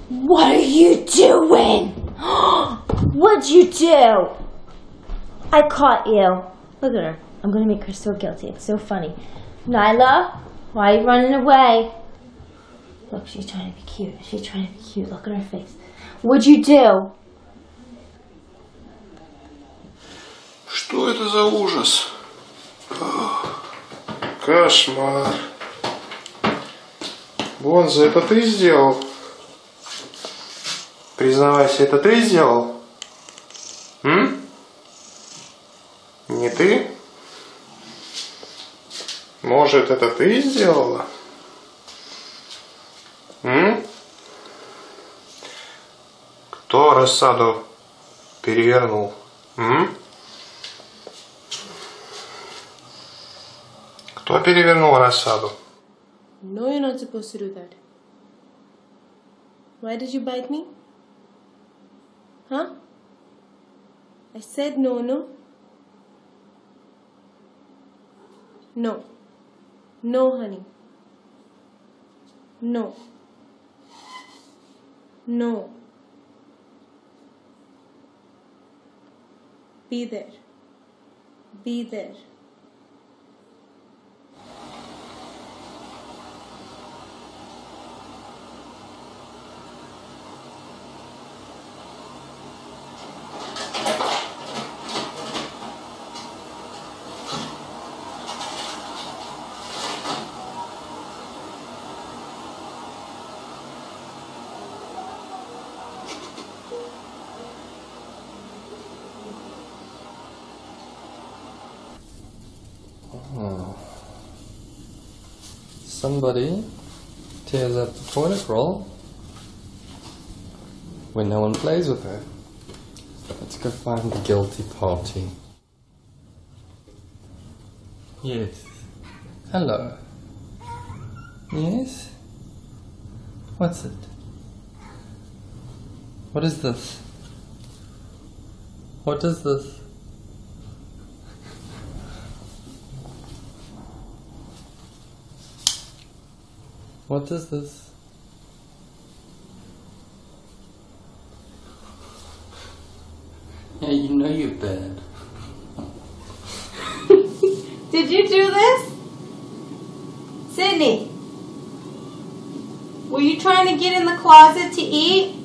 What are you doing? What'd you do? I caught you. Look at her. I'm going to make her so guilty. It's so funny. Nyla, why are you running away? Look, she's trying to be cute. She's trying to be cute. Look at her face. What'd you do? Что это за ужас? Кошмар. Бонза, это ты сделал? Признавайся, это ты сделал? Не ты? Может, это ты сделала? Кто рассаду перевернул? Кто перевернул рассаду? No, you're not supposed to do that. Why did you bite me? Huh? I said no, no? No. No, honey. No. No. Be there. Be there. Somebody tears up the toilet roll when no one plays with her. Let's go find the guilty party. Yes. Hello. Yes? What's it? What is this? What is this? What is this? Yeah, you know you're bad. Did you do this? Sydney, were you trying to get in the closet to eat?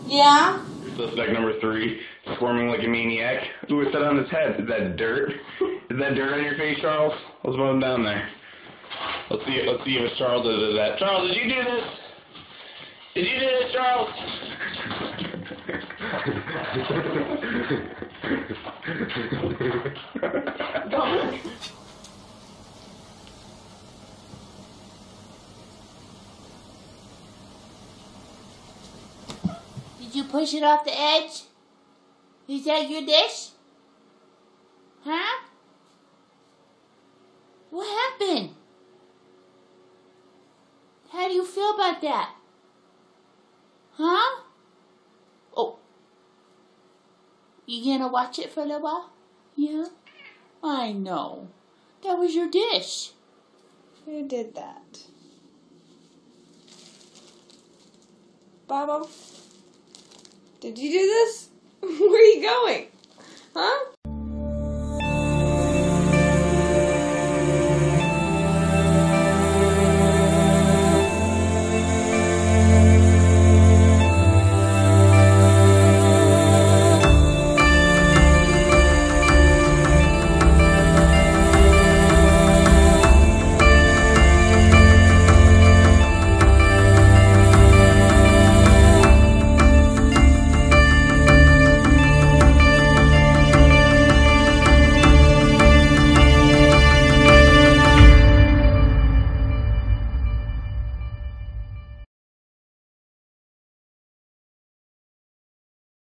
Yeah? Suspect number 3, squirming like a maniac. Ooh, what's that on his head? Is that dirt? Is that dirt on your face, Charles? Let's move him down there. Let's see if it's Charles that did that. Charles, did you do this? Did you do this, Charles? Did you push it off the edge? Is that your dish? Huh? What happened? How do you feel about that? Huh? Oh. You gonna watch it for a little while? Yeah? I know. That was your dish. Who did that? Bobo? Did you do this? Where are you going? Huh?